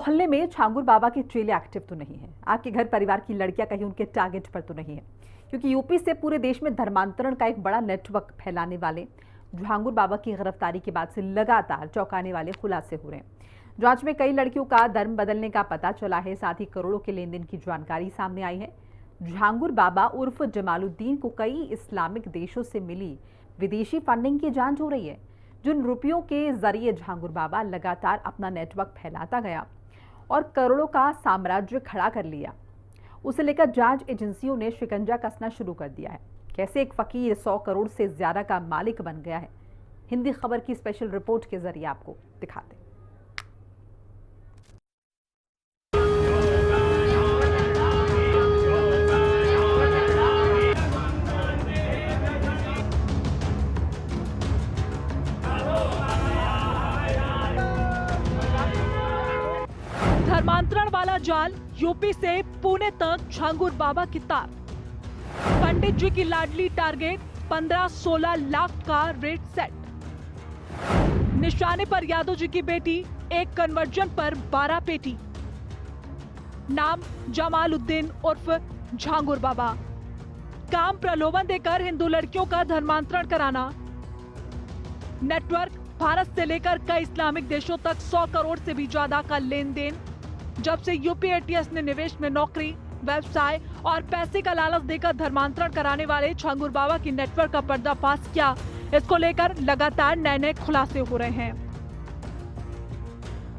मोहल्ले में छांगुर बाबा के चेले एक्टिव तो नहीं है। आपके घर परिवार की लड़कियां कहीं उनके टारगेट पर तो नहीं है, क्योंकि यूपी से पूरे देश में धर्मांतरण का एक बड़ा नेटवर्क फैलाने वाले छांगुर बाबा की गिरफ्तारी के बाद से लगातार चौंकाने वाले खुलासे हो रहे हैं। जांच में कई लड़कियों का धर्म बदलने का पता चला है, साथ ही करोड़ों के लेन देन की जानकारी सामने आई है। छांगुर बाबा उर्फ जमालुद्दीन को कई इस्लामिक देशों से मिली विदेशी फंडिंग की जांच हो रही है। जिन रुपयों के जरिए छांगुर बाबा लगातार अपना नेटवर्क फैलाता गया और करोड़ों का साम्राज्य खड़ा कर लिया, उसे लेकर जांच एजेंसियों ने शिकंजा कसना शुरू कर दिया है। कैसे एक फकीर 100 करोड़ से ज्यादा का मालिक बन गया है, हिंदी खबर की स्पेशल रिपोर्ट के जरिए आपको दिखाते हैं। धर्मांतरण वाला जाल, यूपी से पुणे तक छांगुर बाबा की तार। पंडित जी की लाडली टारगेट, 15-16 लाख का रेट सेट। निशाने पर यादव जी की बेटी, एक कन्वर्जन पर 12 पेटी। नाम जमालुद्दीन उर्फ छांगुर बाबा। काम प्रलोभन देकर हिंदू लड़कियों का धर्मांतरण कराना। नेटवर्क भारत से लेकर कई इस्लामिक देशों तक 100 करोड़ से भी ज्यादा का लेन देन। जब से यूपी एटीएस ने निवेश में नौकरी, व्यवसाय और पैसे का लालच देकर धर्मांतरण कराने वाले छांगुर बाबा की नेटवर्क का पर्दाफाश किया, इसको लेकर लगातार नए नए खुलासे हो रहे हैं।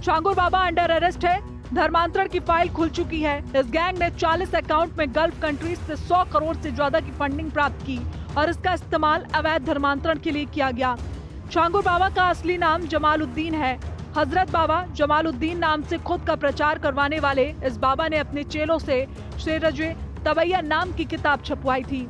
छांगुर बाबा अंडर अरेस्ट है। धर्मांतरण की फाइल खुल चुकी है। इस गैंग ने 40 अकाउंट में गल्फ कंट्रीज से 100 करोड़ से ज्यादा की फंडिंग प्राप्त की और इसका इस्तेमाल अवैध धर्मांतरण के लिए किया गया। छांगुर बाबा का असली नाम जमालुद्दीन है। हजरत बाबा जमालुद्दीन नाम से खुद का प्रचार करवाने वाले इस बाबा ने अपने चेलों से शेरजे तबैया नाम की किताब छपवाई थी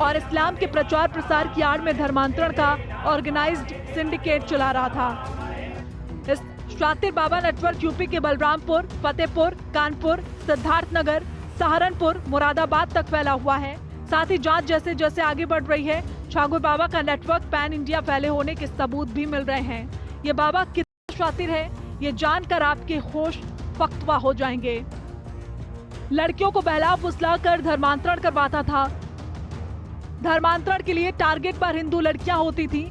और इस्लाम के प्रचार प्रसार की आड़ में धर्मांतरण का ऑर्गेनाइज्ड सिंडिकेट चला रहा था। इस शातिर बाबा नेटवर्क यूपी के बलरामपुर, फतेहपुर, कानपुर, सिद्धार्थनगर, सहारनपुर, मुरादाबाद तक फैला हुआ है। साथ ही जांच जैसे जैसे आगे बढ़ रही है, छांगुर बाबा का नेटवर्क पैन इंडिया फैले होने के सबूत भी मिल रहे हैं। ये बाबा कितना शातिर है, ये जानकर आपके होश फख्तवा हो जाएंगे। लड़कियों को बहला फुसला कर धर्मांतरण करवाता था। धर्मांतरण के लिए टारगेट पर हिंदू लड़कियां होती थी।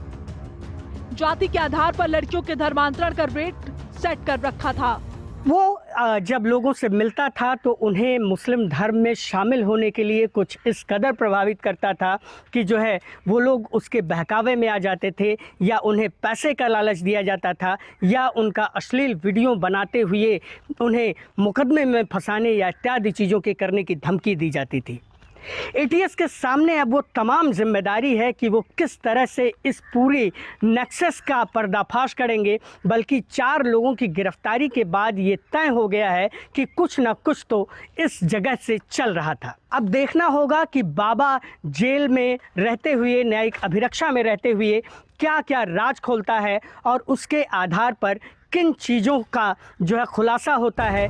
जाति के आधार पर लड़कियों के धर्मांतरण का रेट सेट कर रखा था। वो जब लोगों से मिलता था तो उन्हें मुस्लिम धर्म में शामिल होने के लिए कुछ इस कदर प्रभावित करता था कि जो है वो लोग उसके बहकावे में आ जाते थे, या उन्हें पैसे का लालच दिया जाता था, या उनका अश्लील वीडियो बनाते हुए उन्हें मुकदमे में फंसाने या इत्यादि चीज़ों के करने की धमकी दी जाती थी। एटीएस के सामने अब वो तमाम जिम्मेदारी है कि वो किस तरह से इस पूरी नेक्सस का पर्दाफाश करेंगे। बल्कि 4 लोगों की गिरफ्तारी के बाद ये तय हो गया है कि कुछ न कुछ तो इस जगह से चल रहा था। अब देखना होगा कि बाबा जेल में रहते हुए, न्यायिक अभिरक्षा में रहते हुए क्या क्या राज खोलता है और उसके आधार पर किन चीज़ों का जो है खुलासा होता है।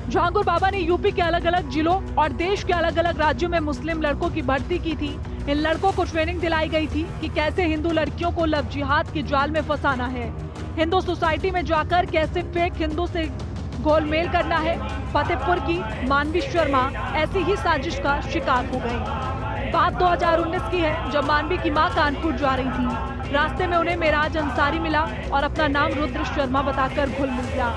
छांगुर बाबा ने यूपी के अलग अलग जिलों और देश के अलग अलग राज्यों में मुस्लिम लड़कों की भर्ती की थी। इन लड़कों को ट्रेनिंग दिलाई गई थी कि कैसे हिंदू लड़कियों को लव जिहाद के जाल में फंसाना है, हिंदू सोसाइटी में जाकर कैसे फेक हिंदू से गोलमेल करना है। फतेहपुर की मानवी शर्मा ऐसी ही साजिश का शिकार हो गई। बात 2019 की है, जब मानवी की मां कानपुर जा रही थी। रास्ते में उन्हें मेराज अंसारी मिला और अपना नाम रुद्र शर्मा बताकर घुल मिल गया।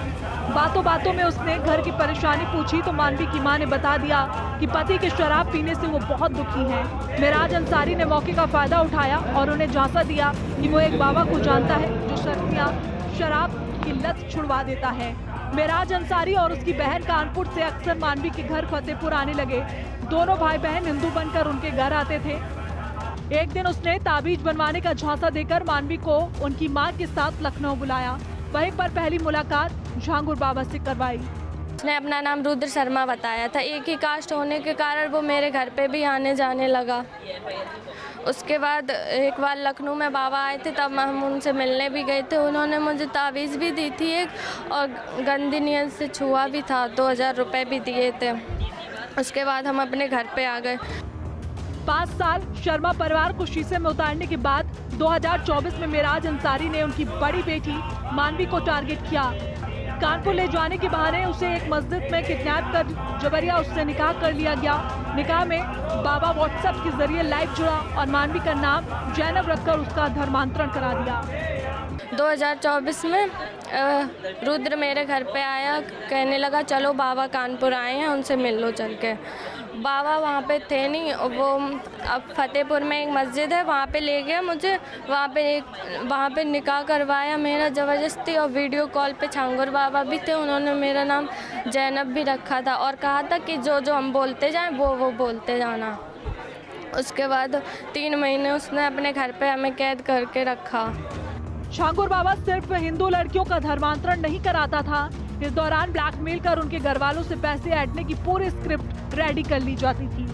बातों बातों में उसने घर की परेशानी पूछी तो मानवी की मां ने बता दिया कि पति के शराब पीने से वो बहुत दुखी हैं। मेराज अंसारी ने मौके का फायदा उठाया और उन्हें झांसा दिया कि वो एक बाबा को जानता है जो शराब की लत छुड़वा देता है। मेराज अंसारी और उसकी बहन कानपुर से अक्सर मानवी के घर फतेहपुर आने लगे। दोनों भाई बहन हिंदू बनकर उनके घर आते थे। एक दिन उसने ताबीज बनवाने का झांसा देकर मानवी को उनकी मां के साथ लखनऊ बुलाया। वहीं पर पहली मुलाकात छांगुर बाबा से करवाई। उसने अपना नाम रुद्र शर्मा बताया था। एक ही कास्ट होने के कारण वो मेरे घर पे भी आने जाने लगा। उसके बाद एक बार लखनऊ में बाबा आए थे, तब हम उनसे मिलने भी गए थे। उन्होंने मुझे तावीज़ भी दी थी एक, और गंदी नियत से छुआ भी था। 2000 रुपये भी दिए थे। उसके बाद हम अपने घर पे आ गए। 5 साल शर्मा परिवार को शीशे में उतारने के बाद 2024 में मेराज अंसारी ने उनकी बड़ी बेटी मानवी को टारगेट किया। कानपुर ले जाने के बहाने उसे एक मस्जिद में किडनैप कर जबरिया उससे निकाह कर लिया गया। निकाह में बाबा व्हाट्सएप के जरिए लाइव जुड़ा और मानवी का नाम जैनब रखकर उसका धर्मांतरण करा दिया। 2024 में रुद्र मेरे घर पे आया, कहने लगा चलो बाबा कानपुर आए हैं, उनसे मिल लो चल के। बाबा वहाँ पे थे नहीं, वो अब फतेहपुर में एक मस्जिद है वहाँ पे ले गया मुझे। वहाँ पे निकाह करवाया मेरा ज़बरदस्ती, और वीडियो कॉल पे छांगुर बाबा भी थे, उन्होंने मेरा नाम जैनब भी रखा था और कहा था कि जो जो हम बोलते जाएं वो बोलते जाना। उसके बाद 3 महीने उसने अपने घर पे हमें कैद करके रखा। छांगुर बाबा सिर्फ हिंदू लड़कियों का धर्मांतरण नहीं कराता था, इस दौरान ब्लैकमेल कर उनके घर वालों से पैसे ऐंठने की पूरी स्क्रिप्ट रेडी कर ली जाती थी।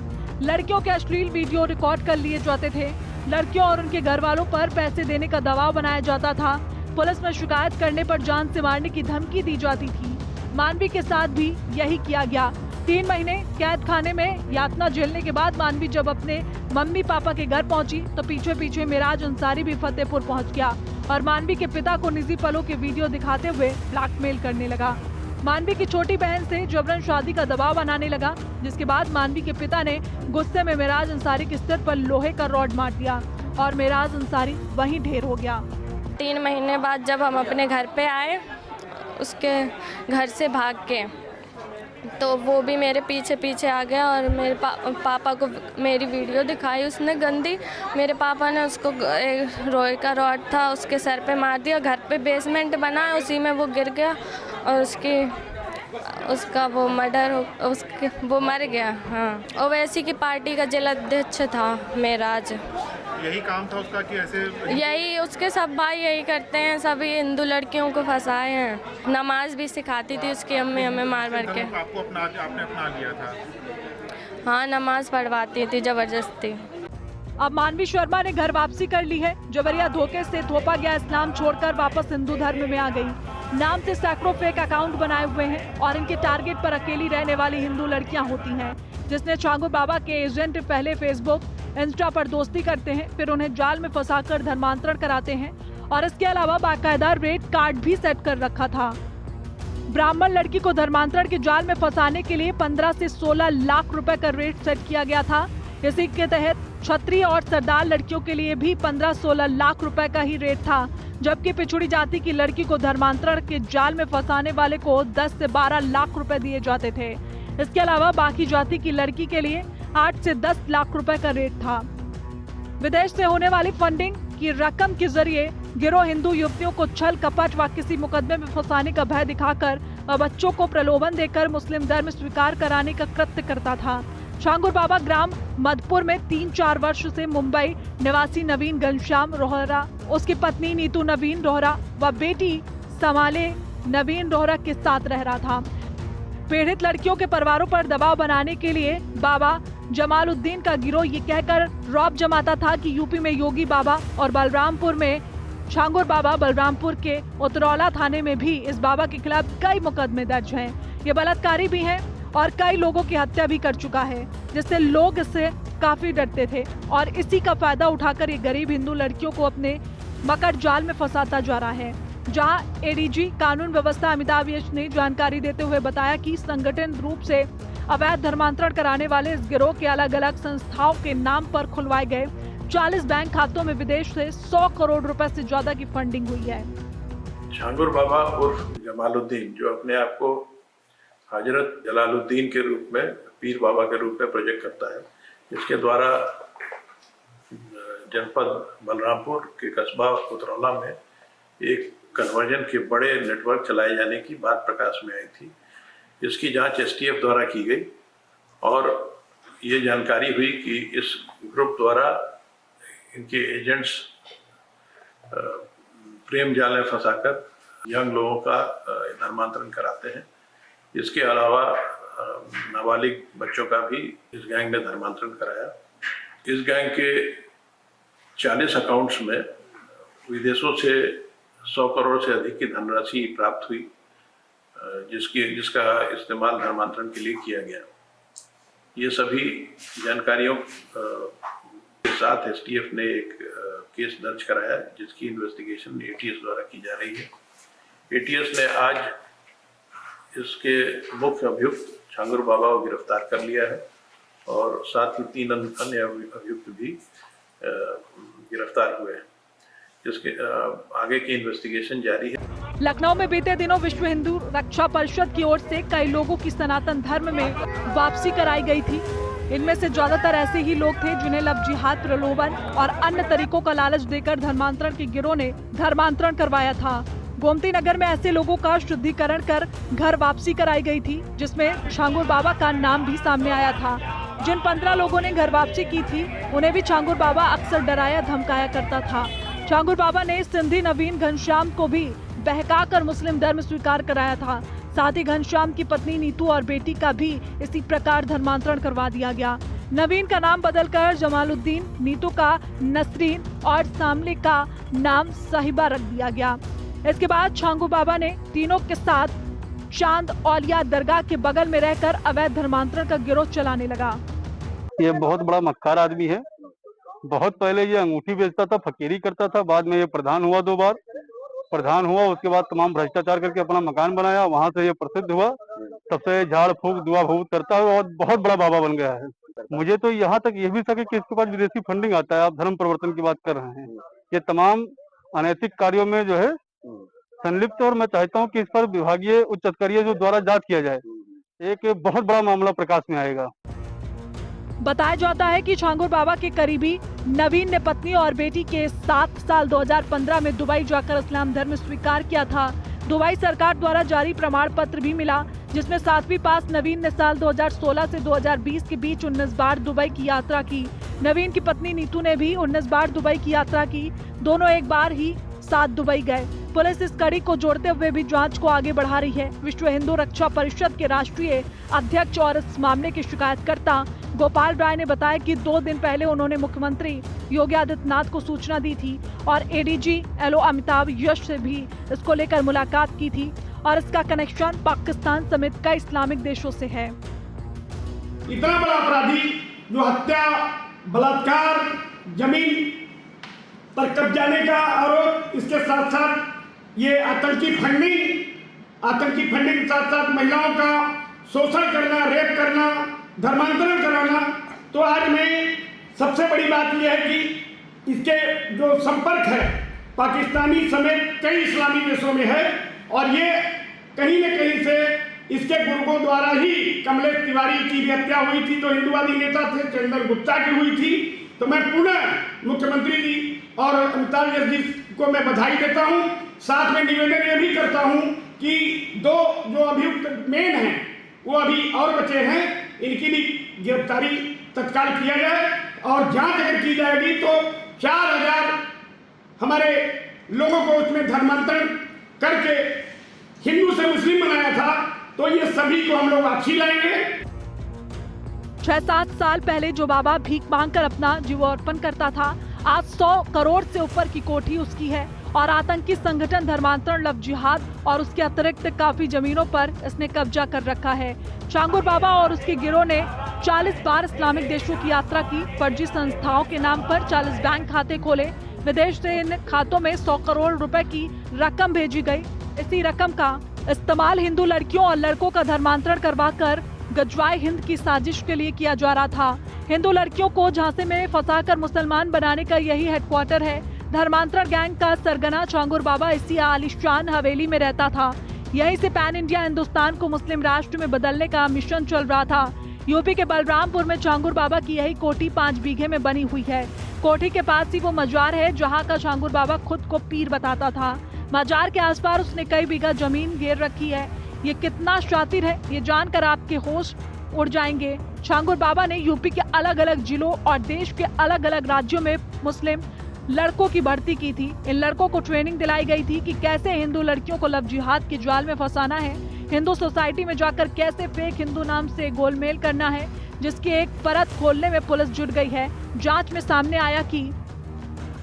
लड़कियों के अश्लील वीडियो रिकॉर्ड कर लिए जाते थे। लड़कियों और उनके घर वालों पर पैसे देने का दबाव बनाया जाता था। पुलिस में शिकायत करने पर जान से मारने की धमकी दी जाती थी। मानवी के साथ भी यही किया गया। 3 महीने कैद खाने में यातना झेलने के बाद मानवी जब अपने मम्मी पापा के घर पहुंची तो पीछे पीछे मेराज अंसारी भी फतेहपुर पहुंच गया और मानवी के पिता को निजी पलों के वीडियो दिखाते हुए ब्लैकमेल करने लगा। मानवी की छोटी बहन से जबरन शादी का दबाव बनाने लगा, जिसके बाद मानवी के पिता ने गुस्से में मेराज अंसारी के सिर पर लोहे का रॉड मार दिया और मेराज अंसारी वहीं ढेर हो गया। 3 महीने बाद जब हम अपने घर पे आए उसके घर से भाग के, तो वो भी मेरे पीछे पीछे आ गया और मेरे पापा को मेरी वीडियो दिखाई उसने गंदी। मेरे पापा ने उसको रोए का रॉड था उसके सर पे मार दिया। घर पे बेसमेंट बना है, उसी में वो गिर गया और उसका वो वो मर गया। हाँ, ओवैसी की पार्टी का जिला अध्यक्ष था मेराज। यही काम था उसका कि ऐसे? यही उसके सब भाई यही करते हैं, सभी हिंदू लड़कियों को फंसाए हैं। नमाज भी सिखाती थी उसकी अम्मी हमें मार के। आपको आपने अपना लिया था? हाँ, नमाज पढ़वाती थी जबरदस्ती। अब मानवी शर्मा ने घर वापसी कर ली है। जबरिया धोखे से थोपा गया इस्लाम छोड़कर वापस हिंदू धर्म में आ गई। नाम से सैकड़ों फेक अकाउंट बनाए हुए हैं और इनके टारगेट पर अकेली रहने वाली हिंदू लड़कियां होती हैं, जिसने छांगुर बाबा के एजेंट पहले फेसबुक इंस्टा पर दोस्ती करते हैं, फिर उन्हें जाल में फंसाकर धर्मांतरण कराते हैं और इसके अलावा बाकायदा रेट कार्ड भी सेट कर रखा था। ब्राह्मण लड़की को धर्मांतरण के जाल में फंसाने के लिए 15 से 16 लाख रुपए का रेट सेट किया गया था। इसी के तहत क्षत्रिय और सरदार लड़कियों के लिए भी 15-16 लाख रुपए का ही रेट था, जबकि पिछड़ी जाति की लड़की को धर्मांतरण के जाल में फंसाने वाले को 10 से 12 लाख रुपए दिए जाते थे। इसके अलावा बाकी जाति की लड़की के लिए 8 से 10 लाख रुपए का रेट था। विदेश से होने वाली फंडिंग की रकम के जरिए गिरोह हिंदू युवतियों को छल कपट व किसी मुकदमे में फंसाने का भय दिखाकर व बच्चों को प्रलोभन देकर मुस्लिम धर्म स्वीकार कराने का कृत्य करता था। छांगुर बाबा ग्राम मधुपुर में 3-4 वर्ष से मुंबई निवासी नवीन घनश्याम रोहरा, उसकी पत्नी नीतू नवीन रोहरा व बेटी समाले नवीन रोहरा के साथ रह रहा था। पीड़ित लड़कियों के परिवारों पर दबाव बनाने के लिए बाबा जमालुद्दीन का गिरोह ये कहकर रौब जमाता था कि यूपी में योगी बाबा और बलरामपुर में छांगुर बाबा, बलरामपुर के उतरौला थाने में भी इस बाबा के खिलाफ कई मुकदमे दर्ज हैं। ये बलात्कारी भी हैं और कई लोगों की हत्या भी कर चुका है, जिससे लोग इससे काफी डरते थे और इसी का फायदा उठाकर ये गरीब हिंदू लड़कियों को अपने मकर जाल में फंसाता जा रहा है। जहां एडीजी कानून व्यवस्था अमिताभ यश ने जानकारी देते हुए बताया कि संगठन रूप से अवैध धर्मांतरण कराने वाले इस गिरोह के अलग अलग संस्थाओं के नाम पर खुलवाए गए 40 बैंक खातों में विदेश से 100 करोड़ रुपए से ज्यादा की फंडिंग हुई है। छांगुर बाबा उर्फ जमालुद्दीन, जो अपने आप को हजरत जलालुद्दीन के रूप में, पीर बाबा के रूप में प्रोजेक्ट करता है, इसके द्वारा जनपद बलरामपुर के कस्बा उतरौला में एक कन्वर्जन के बड़े नेटवर्क चलाए जाने की बात प्रकाश में आई थी। इसकी जांच एसटीएफ द्वारा की गई और ये जानकारी हुई कि इस ग्रुप द्वारा इनके एजेंट्स प्रेम जाल में फंसाकर यंग लोगों का धर्मांतरण कराते हैं। इसके अलावा नाबालिग बच्चों का भी इस गैंग ने धर्मांतरण कराया। इस गैंग के 40 अकाउंट्स में विदेशों से 100 करोड़ से अधिक की धनराशि प्राप्त हुई, जिसका इस्तेमाल धर्मांतरण के लिए किया गया। ये सभी जानकारियों के साथ एसटीएफ ने एक केस दर्ज कराया, जिसकी इन्वेस्टिगेशन एटीएस द्वारा की जा रही है। एटीएस ने आज इसके मुख्य अभियुक्त छांगुर बाबा को गिरफ्तार कर लिया है और साथ ही 3 अन्य अभियुक्त भी गिरफ्तार हुए हैं, जिसके आगे की इन्वेस्टिगेशन जारी है। लखनऊ में बीते दिनों विश्व हिंदू रक्षा परिषद की ओर से कई लोगों की सनातन धर्म में वापसी कराई गई थी। इनमें से ज्यादातर ऐसे ही लोग थे जिन्हें लव जिहाद, प्रलोभन और अन्य तरीकों का लालच देकर धर्मांतरण के गिरोह ने धर्मांतरण करवाया था। गोमती नगर में ऐसे लोगों का शुद्धिकरण कर घर वापसी कराई गई थी, जिसमें छांगुर बाबा का नाम भी सामने आया था। जिन 15 लोगों ने घर वापसी की थी, उन्हें भी छांगुर बाबा अक्सर डराया धमकाया करता था। छांगुर बाबा ने सिंधी नवीन घनश्याम को भी बहकाकर मुस्लिम धर्म स्वीकार कराया था। साथ ही घनश्याम की पत्नी नीतू और बेटी का भी इसी प्रकार धर्मांतरण करवा दिया गया। नवीन का नाम बदलकर जमालुद्दीन, नीतू का नसरीन और सामले का नाम साहिबा रख दिया गया। इसके बाद छांगुर बाबा ने तीनों के साथ चांद औलिया दरगाह के बगल में रहकर अवैध धर्मांतरण का गिरोह चलाने लगा। ये बहुत बड़ा मक्कार आदमी है। बहुत पहले ये अंगूठी बेचता था, फकीरी करता था। बाद में ये प्रधान हुआ, 2 बार प्रधान हुआ। उसके बाद तमाम भ्रष्टाचार करके अपना मकान बनाया, वहां से ये प्रसिद्ध हुआ। तब से झाड़ फूक दुआ भूत करता है और बहुत बड़ा बाबा बन गया है। मुझे तो यहाँ तक ये भी सके कि इसके पास विदेशी फंडिंग आता है। आप धर्म परिवर्तन की बात कर रहे हैं, ये तमाम अनैतिक कार्यों में जो है संलिप्त, और मैं चाहता हूँ कि इस पर विभागीय उच्च अधिकारियों जो द्वारा जांच किया जाए। एक बहुत बड़ा मामला प्रकाश में आएगा। बताया जाता है कि छांगुर बाबा के करीबी नवीन ने पत्नी और बेटी के 7 साल 2015 में दुबई जाकर इस्लाम धर्म स्वीकार किया था। दुबई सरकार द्वारा जारी प्रमाण पत्र भी मिला, जिसमें 7वीं पास नवीन ने साल 2016 से 2020 के बीच 19 बार दुबई की यात्रा की। नवीन की पत्नी नीतू ने भी 19 बार दुबई की यात्रा की। दोनों एक बार ही साथ दुबई गए। पुलिस इस कड़ी को जोड़ते हुए भी जांच को आगे बढ़ा रही है। विश्व हिंदू रक्षा परिषद के राष्ट्रीय अध्यक्ष और इस मामले के शिकायतकर्ता गोपाल राय ने बताया कि 2 दिन पहले उन्होंने मुख्यमंत्री योगी आदित्यनाथ को सूचना दी थी और एडीजी एलओ अमिताभ यश से भी इसको लेकर मुलाकात की थी और इसका कनेक्शन पाकिस्तान समेत कई इस्लामिक देशों से है। इतना बड़ा अपराधी जो हत्या, बलात्कार, जमीन पर कब्जाने का आरोप, इसके साथ साथ ये आतंकी फंडिंग के साथ साथ महिलाओं का शोषण करना, रेप करना, धर्मांतरण कराना। तो आज में सबसे बड़ी बात यह है कि इसके जो संपर्क है पाकिस्तानी समेत कई इस्लामी देशों में है और ये कहीं न कहीं से इसके गुर्गों द्वारा ही कमलेश तिवारी की भी हत्या हुई थी, तो हिंदुवादी नेता थे, चंदन गुप्ता की हुई थी। तो मैं पुनः मुख्यमंत्री जी और अमिताभ यश जी को मैं बधाई देता हूं। साथ में निवेदन यह भी करता हूं कि 2 जो अभियुक्त मेन हैं वो अभी और बचे हैं, इनकी भी गिरफ्तारी तत्काल किया जाए और जांच अगर की जाएगी तो 4000 हमारे लोगों को उसमें धर्मांतरण करके हिंदू से मुस्लिम बनाया था, तो ये सभी को हम लोग वापसी लाएंगे। 6-7 साल पहले जो बाबा भीख मांगकर अपना जीवार्पण करता था, आज 100 करोड़ से ऊपर की कोठी उसकी है और आतंकी संगठन धर्मांतरण, लव जिहाद और उसके अतिरिक्त काफी जमीनों पर इसने कब्जा कर रखा है। छांगुर बाबा और उसके गिरोह ने 40 बार इस्लामिक देशों की यात्रा की, फर्जी संस्थाओं के नाम पर 40 बैंक खाते खोले। विदेश से इन खातों में 100 करोड़ रुपए की रकम भेजी गई। इसी रकम का इस्तेमाल हिंदू लड़कियों और लड़कों का धर्मांतरण करवाकर गजवाए हिंद की साजिश के लिए किया जा रहा था। हिंदू लड़कियों को झांसे में फंसाकर मुसलमान बनाने का यही हेडक्वार्टर है। धर्मांतरण गैंग का सरगना छांगुर बाबा इसी आलिशान हवेली में रहता था। यहीं से पैन इंडिया हिंदुस्तान को मुस्लिम राष्ट्र में बदलने का मिशन चल रहा था। यूपी के बलरामपुर में छांगुर बाबा की यही कोठी 5 बीघे में बनी हुई है। कोठी के पास ही वो मजार है जहाँ का छांगुर बाबा खुद को पीर बताता था। मजार के आसपास उसने कई बीघा जमीन घेर रखी है। ये कितना शातिर है, ये जानकर आपके होश उड़ जाएंगे। छांगुर बाबा ने यूपी के अलग अलग जिलों और देश के अलग अलग राज्यों में मुस्लिम लड़कों की भर्ती की थी। इन लड़कों को ट्रेनिंग दिलाई गई थी कि कैसे हिंदू लड़कियों को लव जिहाद के जाल में फंसाना है, हिंदू सोसाइटी में जाकर कैसे फेक हिंदू नाम से गोलमेल करना है, जिसकी एक परत खोलने में पुलिस जुट गई है। जांच में सामने आया कि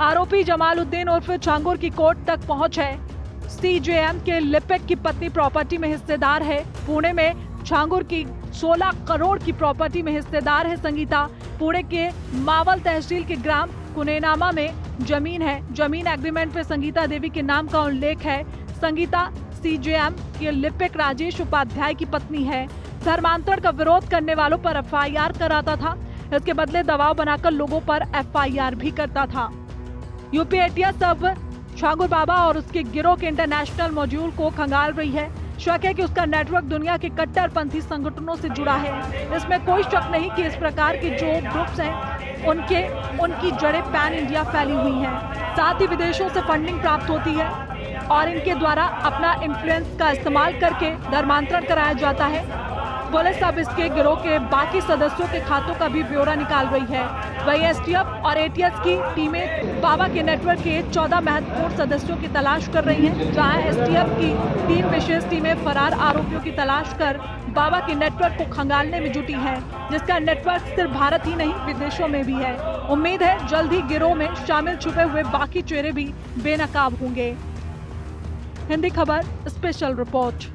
आरोपी जमालुद्दीन उर्फ छांगुर की कोर्ट तक पहुंच है। सीजेएम के लिपिक की पत्नी प्रॉपर्टी में हिस्सेदार है। पुणे में छांगुर की 16 करोड़ की प्रॉपर्टी में हिस्सेदार है संगीता। पुणे के मावल तहसील के ग्राम कुनेनामा में जमीन है। जमीन एग्रीमेंट पे संगीता देवी के नाम का उल्लेख है। संगीता सीजेएम की लिपिक राजेश उपाध्याय की पत्नी है। धर्मांतरण का विरोध करने वालों पर एफआईआर कराता था। इसके बदले दबाव बनाकर लोगों पर एफआईआर भी करता था। यूपी एटीएस अब झांगुर बाबा और उसके गिरोह के इंटरनेशनल मॉड्यूल को खंगाल रही है। शक है कि उसका नेटवर्क दुनिया के कट्टरपंथी संगठनों से जुड़ा है। इसमें कोई शक नहीं कि इस प्रकार के जो ग्रुप्स हैं उनकी जड़ें पैन इंडिया फैली हुई हैं। साथ ही विदेशों से फंडिंग प्राप्त होती है और इनके द्वारा अपना इन्फ्लुएंस का इस्तेमाल करके धर्मांतरण कराया जाता है। पुलिस अब इसके गिरोह के बाकी सदस्यों के खातों का भी ब्यौरा निकाल रही है। वही एसटीएफ और एटीएस की टीमें बाबा के नेटवर्क के 14 महत्वपूर्ण सदस्यों की तलाश कर रही हैं, जहां एसटीएफ की 3 विशेष टीमें फरार आरोपियों की तलाश कर बाबा के नेटवर्क को खंगालने में जुटी है, जिसका नेटवर्क सिर्फ भारत ही नहीं विदेशों में भी है। उम्मीद है जल्द ही गिरोह में शामिल छुपे हुए बाकी चेहरे भी बेनकाब होंगे। हिंदी खबर स्पेशल रिपोर्ट।